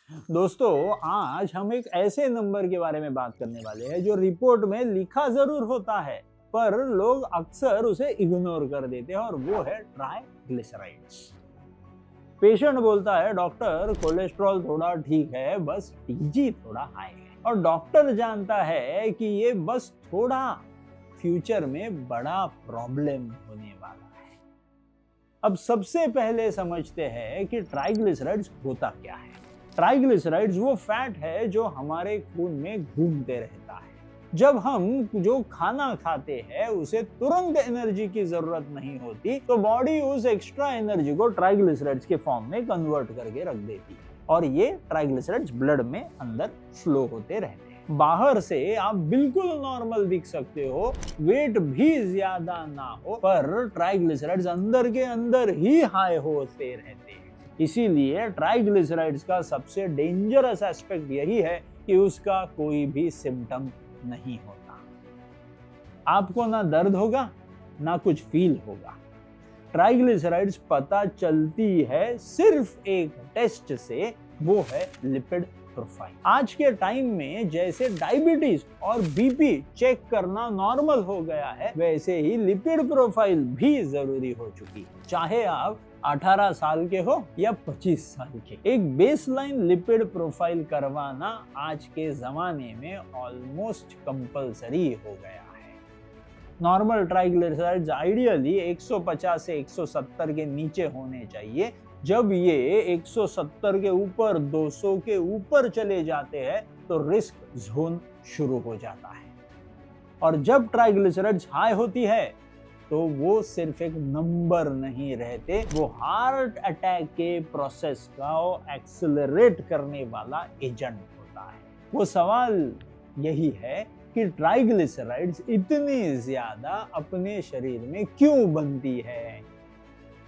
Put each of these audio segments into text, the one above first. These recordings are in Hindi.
दोस्तों, आज हम एक ऐसे नंबर के बारे में बात करने वाले हैं जो रिपोर्ट में लिखा जरूर होता है, पर लोग अक्सर उसे इग्नोर कर देते हैं, और वो है ट्राइग्लिसराइड्स। पेशेंट बोलता है, डॉक्टर कोलेस्ट्रॉल थोड़ा ठीक है, बस टीजी थोड़ा हाई है। और डॉक्टर जानता है कि ये बस थोड़ा, फ्यूचर में बड़ा प्रॉब्लम होने वाला है। अब सबसे पहले समझते हैं कि ट्राइग्लिसराइड्स होता क्या है। ट्राइग्लिसराइड्स वो फैट है जो हमारे खून में घूमते रहता है। जब हम जो खाना खाते हैं उसे तुरंत एनर्जी की जरूरत नहीं होती, तो बॉडी उस एक्स्ट्रा एनर्जी को ट्राइग्लिसराइड्स के फॉर्म में कन्वर्ट करके रख देती है, और ये ट्राइग्लिसराइड्स ब्लड में अंदर फ्लो होते रहते हैं। बाहर से आप बिल्कुल नॉर्मल दिख सकते हो, वेट भी ज्यादा ना हो, पर ट्राइग्लिसराइड्स अंदर के अंदर ही हाई होते रहते हैं। इसीलिए ट्राइग्लिसराइड्स का सबसे डेंजरस एस्पेक्ट यही है कि उसका कोई भी सिम्टम नहीं होता। आपको ना दर्द होगा, ना कुछ फील होगा। ट्राइग्लिसराइड्स पता चलती है सिर्फ एक टेस्ट से, वो है लिपिड प्रोफाइल। आज के टाइम में जैसे डायबिटीज और बीपी चेक करना नॉर्मल हो गया है, वैसे ही लिपिड प्रोफाइल भी जरूरी हो चुकी है। चाहे आप 18 साल के हो या 25 साल के, एक बेसलाइन लिपिड प्रोफाइल करवाना आज के जमाने में ऑलमोस्ट कंपलसरी हो गया है। नॉर्मल ट्राइग्लिसराइड्स आइडियली 150 से 170 के नीचे होने चाहिए। जब ये 170 के ऊपर, 200 के ऊपर चले जाते हैं तो रिस्क जोन शुरू हो जाता है। और जब ट्राइग्लिसराइड्स हाई होती है तो वो सिर्फ एक नंबर नहीं रहते, वो हार्ट अटैक के प्रोसेस का एक्सेलरेट करने वाला एजेंट होता है। वो सवाल यही है कि ट्राइग्लिसराइड्स इतनी ज्यादा अपने शरीर में क्यों बनती है।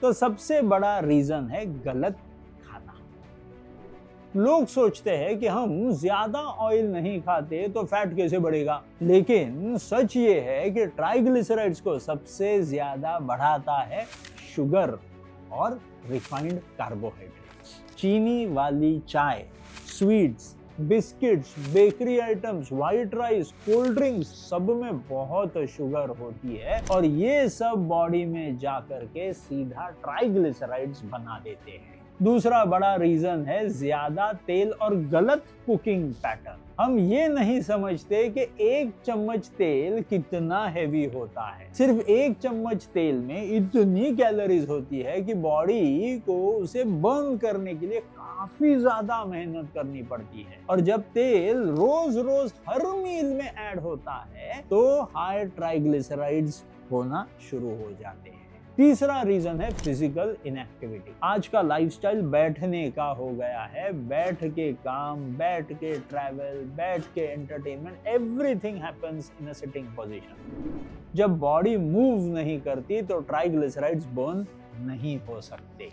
तो सबसे बड़ा रीजन है गलत खाना। लोग सोचते हैं कि हम ज्यादा ऑयल नहीं खाते तो फैट कैसे बढ़ेगा, लेकिन सच ये है कि ट्राइग्लिसराइड्स को सबसे ज्यादा बढ़ाता है शुगर और रिफाइंड कार्बोहाइड्रेट्स। चीनी वाली चाय, sweets, biscuits, bakery items, white rice, cold drinks, सब में बहुत शुगर होती है, और ये सब बॉडी में जाकर के सीधा ट्राइग्लिसराइड्स बना देते हैं। दूसरा बड़ा रीजन है ज्यादा तेल और गलत कुकिंग पैटर्न। हम ये नहीं समझते कि एक चम्मच तेल कितना हेवी होता है। सिर्फ एक चम्मच तेल में इतनी कैलोरीज होती है कि बॉडी को उसे बर्न करने के लिए काफी ज्यादा मेहनत करनी पड़ती है। और जब तेल रोज रोज हर मील में ऐड होता है तो हाई ट्राइग्लिसराइड्स होना शुरू हो जाते हैं। तीसरा रीजन है फिजिकल इनएक्टिविटी। आज का लाइफस्टाइल बैठने का हो गया है। बैठ के काम, बैठ के ट्रैवल, बैठ के entertainment, everything happens in a sitting position. जब बॉडी मूव नहीं करती तो ट्राइग्लिसराइड्स बर्न नहीं हो सकते,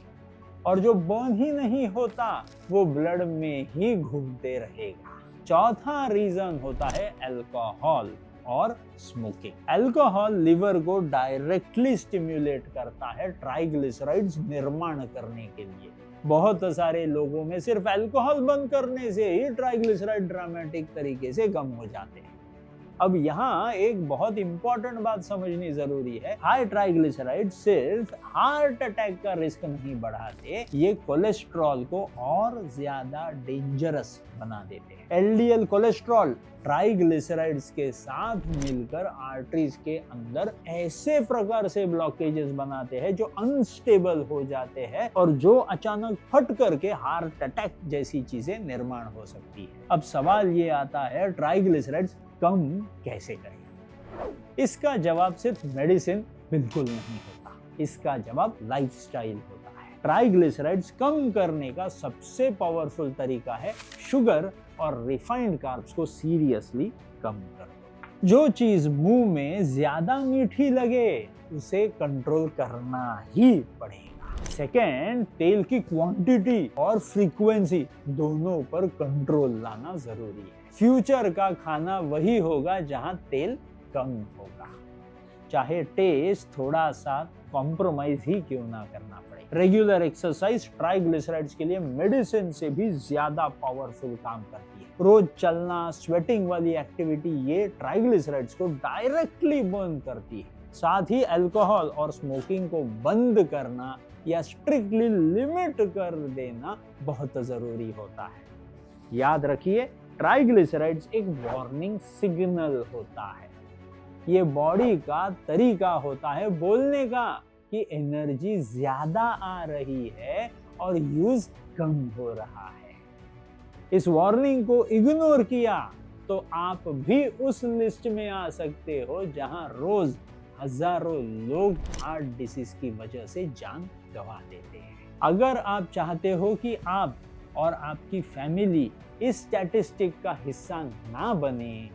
और जो बर्न ही नहीं होता वो ब्लड में ही घूमते रहेगा। चौथा रीजन होता है अल्कोहल और स्मोकिंग। अल्कोहल लिवर को डायरेक्टली स्टिम्युलेट करता है ट्राइग्लिसराइड्स निर्माण करने के लिए। बहुत सारे लोगों में सिर्फ अल्कोहल बंद करने से ही ट्राइग्लिसराइड ड्रामेटिक तरीके से कम हो जाते हैं। अब यहाँ एक बहुत इंपॉर्टेंट बात समझनी जरूरी है। हाई ट्राइग्लिसराइड सिर्फ हार्ट अटैक का रिस्क नहीं बढ़ाते, ये कोलेस्ट्रॉल को और ज्यादा डेंजरस बना देते हैं। एलडीएल कोलेस्ट्रॉल ट्राइग्लिसराइड्स के साथ मिलकर आर्टरीज के अंदर ऐसे प्रकार से ब्लॉकेजेस बनाते हैं जो अनस्टेबल हो जाते हैं, और जो अचानक फट करके हार्ट अटैक जैसी चीजें निर्माण हो सकती है। अब सवाल ये आता है, ट्राइग्लिसराइड्स कम कैसे करें? इसका जवाब सिर्फ मेडिसिन बिल्कुल नहीं होता, इसका जवाब लाइफस्टाइल होता है। ट्राइग्लिसराइड्स कम करने का सबसे पावरफुल तरीका है शुगर और रिफाइंड कार्ब्स को सीरियसली कम कर दो। जो चीज मुंह में ज्यादा मीठी लगे उसे कंट्रोल करना ही पड़ेगा। सेकेंड, तेल की क्वांटिटी और फ्रीक्वेंसी दोनों पर कंट्रोल लाना जरूरी है। फ्यूचर का खाना वही होगा जहां तेल कम होगा, चाहे टेस्ट थोड़ा सा कॉम्प्रोमाइज ही क्यों ना करना पड़े। रेगुलर एक्सरसाइज ट्राइग्लिसराइड्स के लिए मेडिसिन से भी ज्यादा पावरफुल काम करती है। रोज चलना, स्वेटिंग वाली एक्टिविटी ये ट्राइग्लिसराइड्स को डायरेक्टली बर्न करती है। साथ ही अल्कोहल और स्मोकिंग को बंद करना या स्ट्रिक्टली लिमिट कर देना बहुत जरूरी होता है। याद रखिए, ट्राइग्लिसराइड्स एक वार्निंग सिग्नल होता है। ये बॉडी का तरीका होता है बोलने का कि एनर्जी ज्यादा आ रही है और यूज कम हो रहा है। इस वार्निंग को इग्नोर किया तो आप भी उस लिस्ट में आ सकते हो जहां रोज हजारों लोग हार्ट डिसीज की वजह से जान गंवा देते हैं। अगर आप चाहते हो कि आप और आपकी फैमिली इस स्टैटिस्टिक का हिस्सा ना बने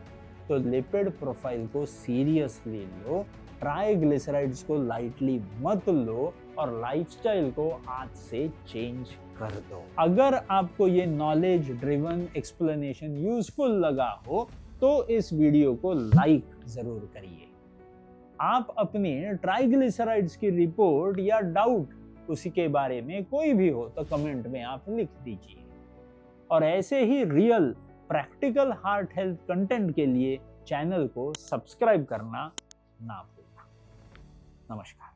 तो लिपिड प्रोफाइल को सीरियसली लो, ट्राइग्लिसराइड्स को लाइटली मत लो और लाइफस्टाइल को आज से चेंज कर दो। अगर आपको ये नॉलेज ड्रिवन एक्सप्लेनेशन यूजफुल लगा हो तो इस वीडियो को लाइक जरूर करिए। आप अपने ट्राइग्लिसराइड्स की रिपोर्ट या डाउट उसी के बारे में कोई भी हो तो कमेंट में आप लिख दीजिए। और ऐसे ही real practical heart health content के लिए चैनल को सब्सक्राइब करना ना भूलना। नमस्कार।